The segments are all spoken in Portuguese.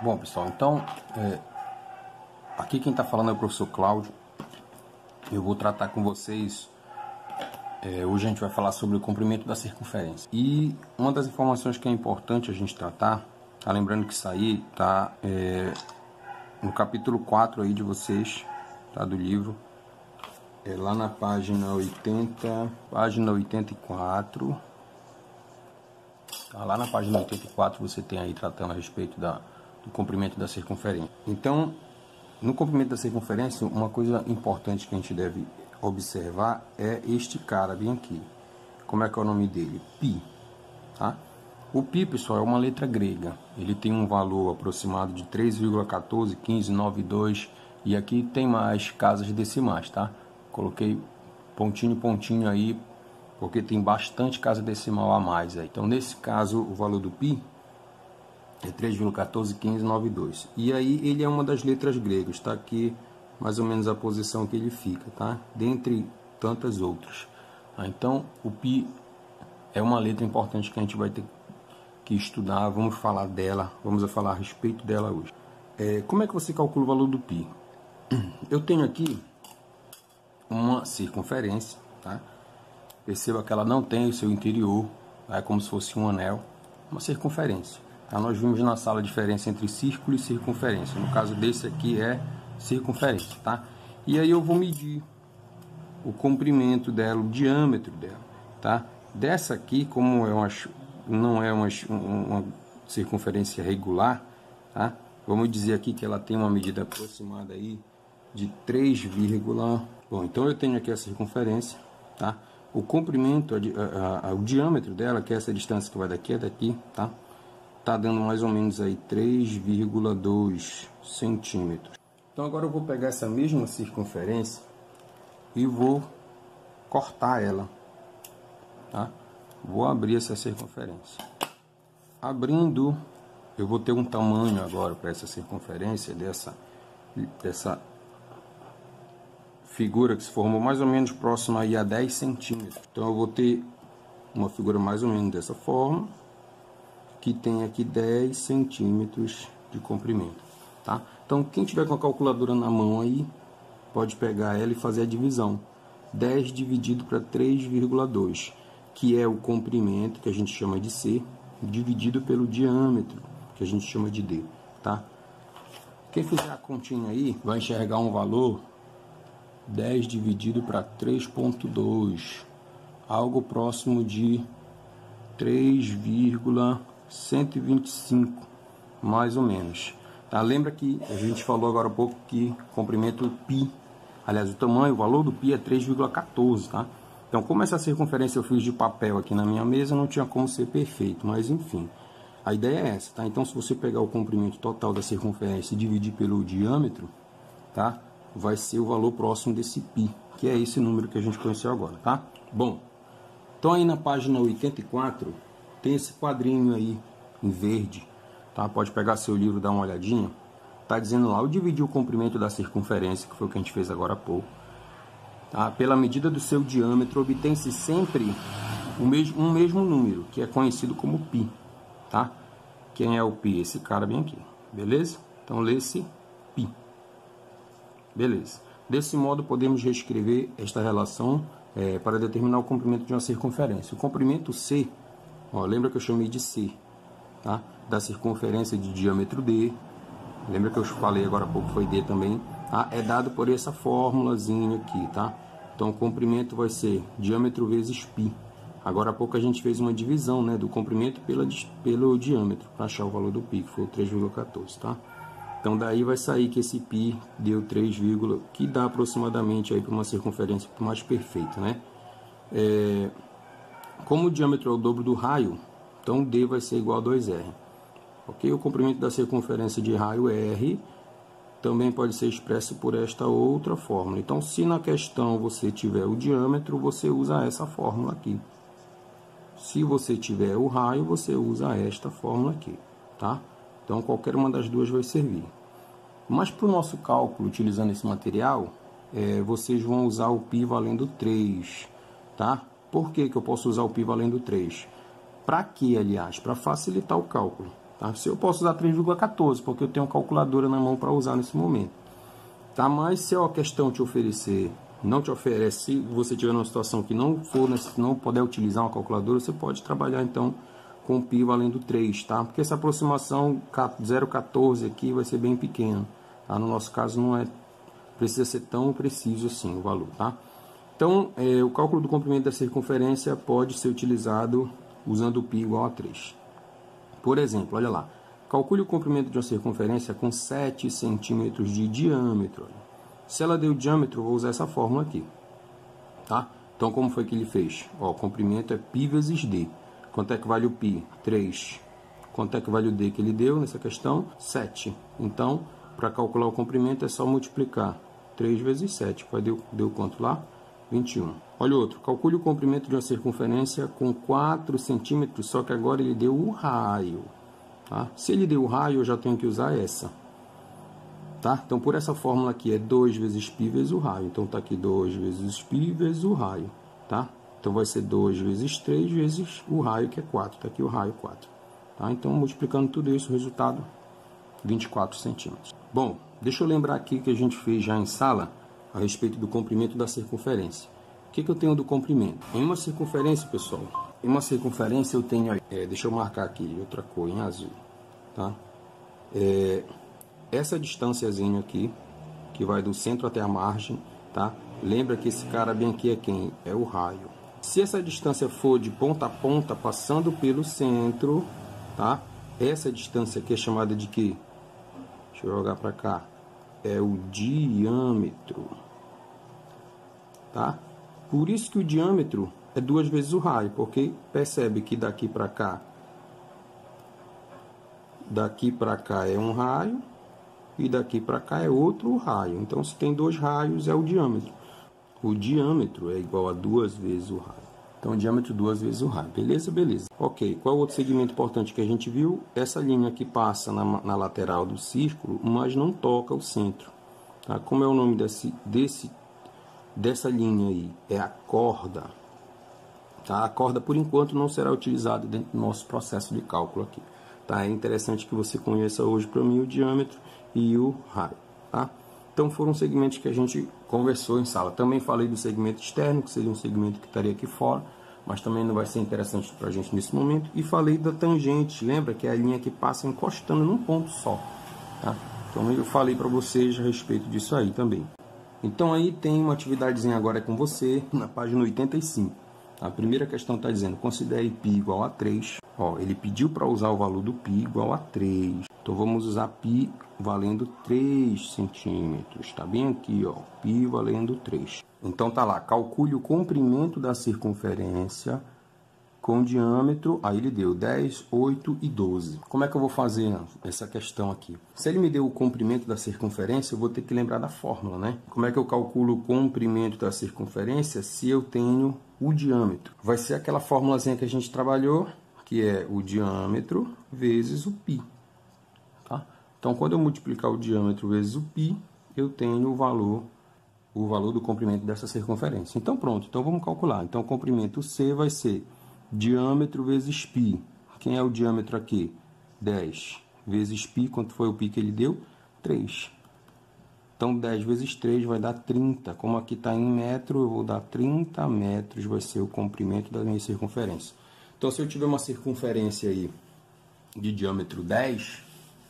Bom, pessoal, então, aqui quem está falando é o professor Cláudio. Eu vou tratar com vocês, hoje a gente vai falar sobre o comprimento da circunferência. E uma das informações que é importante a gente tratar, tá lembrando que isso aí tá no capítulo 4 aí de vocês, tá, do livro, lá na página 84, tá, lá na página 84 você tem aí tratando a respeito do comprimento da circunferência. Então, no comprimento da circunferência, uma coisa importante que a gente deve observar é este cara bem aqui. Como é que é o nome dele? Π. Tá? O π, pessoal, é uma letra grega. Ele tem um valor aproximado de 3,141592 e aqui tem mais casas decimais, tá? Coloquei pontinho, pontinho aí, porque tem bastante casa decimal a mais aí. Então, nesse caso, o valor do π é 3,141592. E aí ele é uma das letras gregas, tá aqui mais ou menos a posição que ele fica, tá? Dentre tantas outras. Então o π é uma letra importante que a gente vai ter que estudar, vamos falar dela, vamos falar a respeito dela hoje. Como é que você calcula o valor do π? Eu tenho aqui uma circunferência, tá? Perceba que ela não tem o seu interior, é como se fosse um anel, uma circunferência. Nós vimos na sala a diferença entre círculo e circunferência. No caso desse aqui é circunferência, tá? E aí eu vou medir o comprimento dela, o diâmetro dela, tá? Dessa aqui, como não é uma circunferência regular, tá? Vamos dizer aqui que ela tem uma medida aproximada aí de 3, bom, então eu tenho aqui a circunferência, tá? O comprimento, o diâmetro dela, que é essa distância que vai daqui a daqui, tá? Tá dando mais ou menos aí 3,2 centímetros. Então agora eu vou pegar essa mesma circunferência e vou cortar ela, tá? Vou abrir essa circunferência. Abrindo, eu vou ter um tamanho agora para essa circunferência dessa figura que se formou mais ou menos próxima aí a 10 centímetros. Então eu vou ter uma figura mais ou menos dessa forma, que tem aqui 10 centímetros de comprimento, tá? Então, quem tiver com a calculadora na mão aí, pode pegar ela e fazer a divisão. 10 dividido para 3,2, que é o comprimento, que a gente chama de C, dividido pelo diâmetro, que a gente chama de D, tá? Quem fizer a continha aí, vai enxergar um valor 10 dividido para 3,2, algo próximo de 3,125, mais ou menos, tá? Lembra que a gente falou agora há pouco que comprimento π, aliás, o tamanho, o valor do π é 3,14, tá? Então, como essa circunferência eu fiz de papel aqui na minha mesa, não tinha como ser perfeito, mas enfim, a ideia é essa, tá? Então, se você pegar o comprimento total da circunferência e dividir pelo diâmetro, tá? Vai ser o valor próximo desse π, que é esse número que a gente conheceu agora, tá? Bom, então aí na página 84 tem esse quadrinho aí em verde, tá? Pode pegar seu livro e dar uma olhadinha. Tá dizendo lá, eu dividi o comprimento da circunferência, que foi o que a gente fez agora há pouco, tá? Pela medida do seu diâmetro, obtém-se sempre um mesmo número, que é conhecido como π, tá? Quem é o π? Esse cara bem aqui, beleza? Então lê-se π. Beleza. Desse modo, podemos reescrever esta relação para determinar o comprimento de uma circunferência. O comprimento C, ó, lembra que eu chamei de C, tá? Da circunferência de diâmetro D, lembra que eu falei agora há pouco foi D também, tá? É dado por essa formulazinha aqui, tá? Então o comprimento vai ser diâmetro vezes π. Agora há pouco a gente fez uma divisão, né, do comprimento pelo diâmetro, para achar o valor do π, que foi o 3,14, tá? Então daí vai sair que esse π deu 3, que dá aproximadamente aí para uma circunferência mais perfeita, né? Como o diâmetro é o dobro do raio, então D vai ser igual a 2R. Ok? O comprimento da circunferência de raio R também pode ser expresso por esta outra fórmula. Então, se na questão você tiver o diâmetro, você usa essa fórmula aqui. Se você tiver o raio, você usa esta fórmula aqui, tá? Então, qualquer uma das duas vai servir. Mas para o nosso cálculo, utilizando esse material, vocês vão usar o π valendo 3, tá? Por que que eu posso usar o π valendo 3? Para quê, aliás? Para facilitar o cálculo, Tá? Se eu posso usar 3,14, porque eu tenho uma calculadora na mão para usar nesse momento. Tá? Mas se a questão te oferecer, não te oferece, se você tiver numa situação que não puder utilizar uma calculadora, você pode trabalhar então com π valendo 3, tá? Porque essa aproximação 0,14 aqui vai ser bem pequena, tá? No nosso caso não precisa ser tão preciso assim o valor, tá? Então, o cálculo do comprimento da circunferência pode ser utilizado usando o π igual a 3. Por exemplo, olha lá, calcule o comprimento de uma circunferência com 7 centímetros de diâmetro. Se ela deu diâmetro, eu vou usar essa fórmula aqui, tá? Então, como foi que ele fez? Ó, o comprimento é π vezes d. Quanto é que vale o π? 3. Quanto é que vale o d que ele deu nessa questão? 7. Então, para calcular o comprimento é só multiplicar 3 vezes 7. Deu quanto lá? 21. Olha o outro. Calcule o comprimento de uma circunferência com 4 centímetros, só que agora ele deu o raio. Tá? Se ele deu o raio, eu já tenho que usar essa. Tá? Então, por essa fórmula aqui é 2 vezes π vezes o raio. Então, está aqui 2 vezes π vezes o raio. Tá? Então, vai ser 2 vezes 3 vezes o raio, que é 4. Está aqui o raio, 4. Tá? Então, multiplicando tudo isso, o resultado, 24 centímetros. Bom, deixa eu lembrar aqui que a gente fez já em sala a respeito do comprimento da circunferência. O que eu tenho do comprimento? Em uma circunferência, pessoal, em uma circunferência eu tenho... deixa eu marcar aqui outra cor, em azul. Tá? Essa distânciazinha aqui, que vai do centro até a margem, tá? Lembra que esse cara bem aqui é quem? É o raio. Se essa distância for de ponta a ponta, passando pelo centro, tá? Essa distância aqui é chamada de quê? Deixa eu jogar para cá. É o diâmetro. Tá? Por isso que o diâmetro é 2 vezes o raio, porque percebe que daqui para cá é um raio e daqui para cá é outro raio. Então, se tem 2 raios, é o diâmetro. O diâmetro é igual a 2 vezes o raio. Então, o diâmetro 2 vezes o raio. Beleza? Beleza. Ok. Qual é o outro segmento importante que a gente viu? Essa linha que passa na lateral do círculo, mas não toca o centro. Tá? Como é o nome dessa linha aí? É a corda. Tá? A corda, por enquanto, não será utilizada dentro do nosso processo de cálculo aqui. Tá? É interessante que você conheça hoje para mim o diâmetro e o raio. Tá? Então, foram segmentos que a gente conversou em sala. Também falei do segmento externo, que seria um segmento que estaria aqui fora, mas também não vai ser interessante para a gente nesse momento. E falei da tangente, lembra que é a linha que passa encostando num ponto só. Tá? Então, eu falei para vocês a respeito disso aí também. Então, aí tem uma atividadezinha agora com você, na página 85. A primeira questão está dizendo, considere π igual a 3. Ó, ele pediu para usar o valor do π igual a 3. Então, vamos usar π valendo 3 centímetros. Está bem aqui, ó, π valendo 3. Então, tá lá, calcule o comprimento da circunferência com diâmetro, aí ele deu 10, 8 e 12. Como é que eu vou fazer essa questão aqui? Se ele me deu o comprimento da circunferência, eu vou ter que lembrar da fórmula, né? Como é que eu calculo o comprimento da circunferência se eu tenho o diâmetro? Vai ser aquela fórmulazinha que a gente trabalhou, que é o diâmetro vezes o π. Tá? Então, quando eu multiplicar o diâmetro vezes o π, eu tenho o valor do comprimento dessa circunferência. Então, pronto. Então, vamos calcular. Então, o comprimento C vai ser diâmetro vezes π. Quem é o diâmetro aqui? 10 vezes π. Quanto foi o π que ele deu? 3. Então, 10 vezes 3 vai dar 30. Como aqui está em metro, eu vou dar 30 metros. Vai ser o comprimento da minha circunferência. Então, se eu tiver uma circunferência aí de diâmetro 10,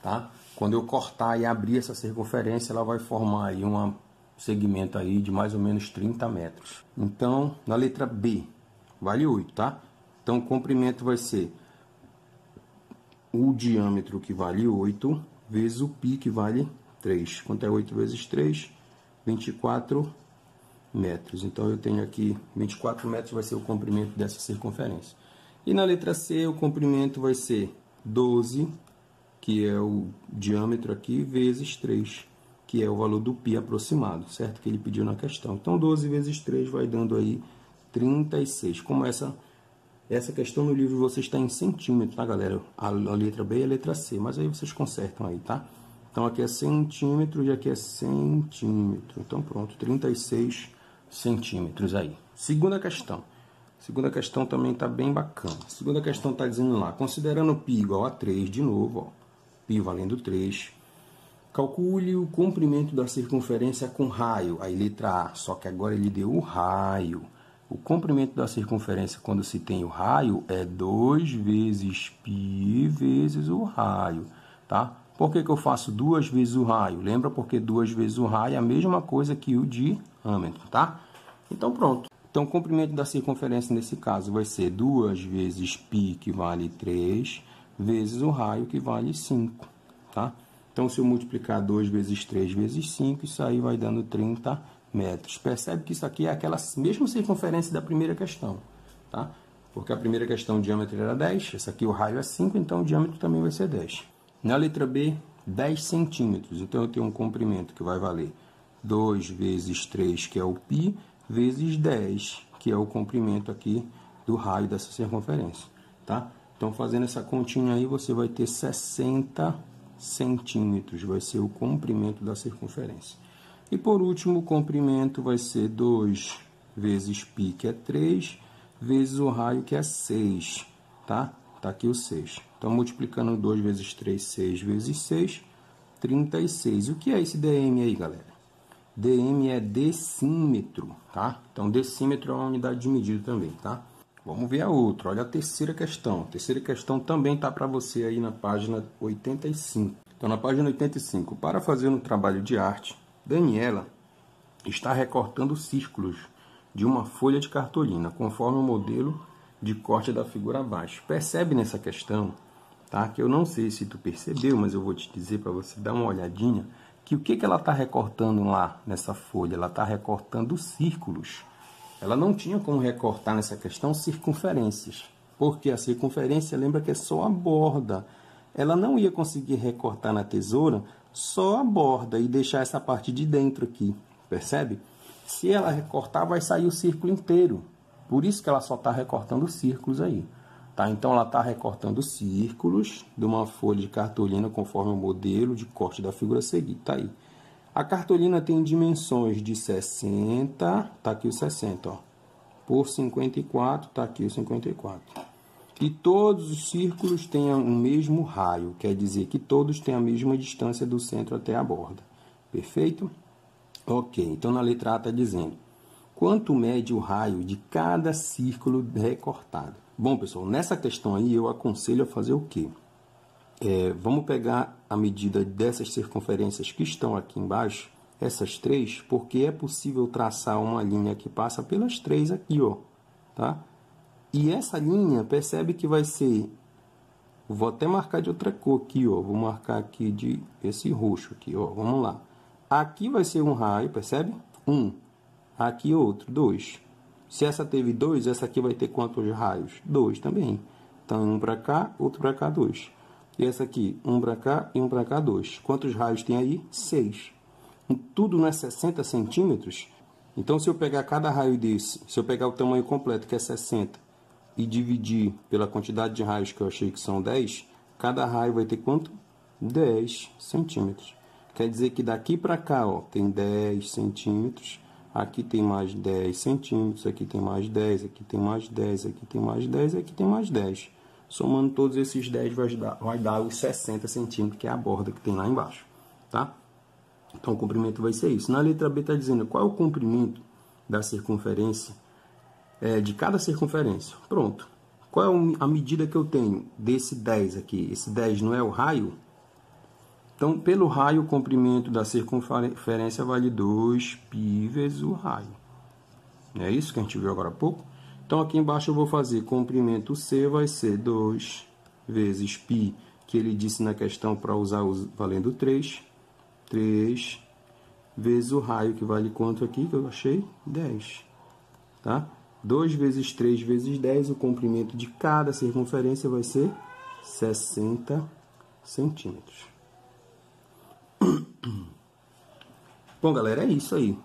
tá? Quando eu cortar e abrir essa circunferência, ela vai formar aí um segmento aí de mais ou menos 30 metros. Então, na letra B, vale 8, tá? Então, o comprimento vai ser o diâmetro, que vale 8, vezes o π, que vale 3. Quanto é 8 vezes 3? 24 metros. Então, eu tenho aqui 24 metros vai ser o comprimento dessa circunferência. E na letra C, o comprimento vai ser 12, que é o diâmetro aqui, vezes 3, que é o valor do π aproximado, certo? Que ele pediu na questão. Então, 12 vezes 3 vai dando aí 36. Como essa questão no livro você está em centímetro, tá, galera? A letra B e a letra C, mas aí vocês consertam aí, tá? Então, aqui é centímetro e aqui é centímetro. Então, pronto, 36 centímetros aí. Segunda questão. Segunda questão também está bem bacana. Segunda questão está dizendo lá, considerando π igual a 3, de novo, ó, π valendo 3, calcule o comprimento da circunferência com raio. Aí letra A, só que agora ele deu o raio. O comprimento da circunferência, quando se tem o raio, é 2 vezes π vezes o raio, tá? Por que eu faço 2 vezes o raio? Lembra porque 2 vezes o raio é a mesma coisa que o diâmetro, tá? Então, pronto. Então, o comprimento da circunferência, nesse caso, vai ser 2 vezes π, que vale 3, vezes o raio, que vale 5, tá? Então, se eu multiplicar 2 vezes 3 vezes 5, isso aí vai dando 30 metros. Percebe que isso aqui é aquela mesma circunferência da primeira questão, tá? Porque a primeira questão, o diâmetro era 10, essa aqui o raio é 5, então o diâmetro também vai ser 10. Na letra B, 10 centímetros. Então, eu tenho um comprimento que vai valer 2 vezes 3, que é o π, vezes 10, que é o comprimento aqui do raio dessa circunferência, tá? Então, fazendo essa continha aí, você vai ter 60 centímetros, vai ser o comprimento da circunferência. E, por último, o comprimento vai ser 2 vezes π, que é 3, vezes o raio, que é 6, tá? Tá aqui o 6. Então, multiplicando 2 vezes 3, 6 vezes 6, 36. O que é esse dm aí, galera? dm é decímetro, tá? Então, decímetro é uma unidade de medida também, tá? Vamos ver a outra. Olha a terceira questão. A terceira questão também tá para você aí na página 85. Então, na página 85, para fazer um trabalho de arte, Daniela está recortando círculos de uma folha de cartolina, conforme o modelo de corte da figura abaixo. Percebe nessa questão, tá? Que eu não sei se tu percebeu, mas eu vou te dizer para você dar uma olhadinha, que o que ela está recortando lá nessa folha? Ela está recortando círculos. Ela não tinha como recortar nessa questão circunferências, porque a circunferência, lembra que é só a borda. Ela não ia conseguir recortar na tesoura só a borda e deixar essa parte de dentro aqui, percebe? Se ela recortar, vai sair o círculo inteiro. Por isso que ela só está recortando círculos aí. Tá? Então, ela está recortando círculos de uma folha de cartolina conforme o modelo de corte da figura a seguir. Tá aí. A cartolina tem dimensões de 60, tá aqui o 60, ó, por 54, tá aqui o 54. E todos os círculos têm o mesmo raio, quer dizer que todos têm a mesma distância do centro até a borda. Perfeito? Ok, então na letra A está dizendo: quanto mede o raio de cada círculo recortado? Bom, pessoal, nessa questão aí eu aconselho a fazer o quê? Vamos pegar a medida dessas circunferências que estão aqui embaixo, essas três, porque é possível traçar uma linha que passa pelas três aqui, ó, tá? E essa linha, percebe que vai ser, vou até marcar de outra cor aqui, ó, vou marcar aqui de esse roxo aqui, ó, vamos lá. Aqui vai ser um raio, percebe? 1. Aqui outro, 2. Se essa teve 2, essa aqui vai ter quantos raios? 2 também. Então, um para cá, outro para cá, 2. E essa aqui, um para cá e um para cá, 2. Quantos raios tem aí? 6. Tudo não é 60 centímetros? Então, se eu pegar cada raio desse, se eu pegar o tamanho completo, que é 60, e dividir pela quantidade de raios que eu achei que são 10, cada raio vai ter quanto? 10 centímetros. Quer dizer que daqui para cá, ó, tem 10 centímetros. Aqui tem mais 10 centímetros, aqui tem mais 10, aqui tem mais 10, aqui tem mais 10, aqui tem mais 10. Somando todos esses 10 vai dar os 60 centímetros, que é a borda que tem lá embaixo, tá? Então, o comprimento vai ser isso. Na letra B está dizendo qual é o comprimento da circunferência, de cada circunferência. Pronto. Qual é a medida que eu tenho desse 10 aqui? Esse 10 não é o raio? Então, pelo raio, o comprimento da circunferência vale 2π vezes o raio. É isso que a gente viu agora há pouco? Então, aqui embaixo eu vou fazer comprimento C, vai ser 2 vezes π, que ele disse na questão para usar valendo 3. 3 vezes o raio, que vale quanto aqui, que eu achei? 10. Tá? 2 vezes 3 vezes 10, o comprimento de cada circunferência vai ser 60 centímetros. Bom, galera, é isso aí.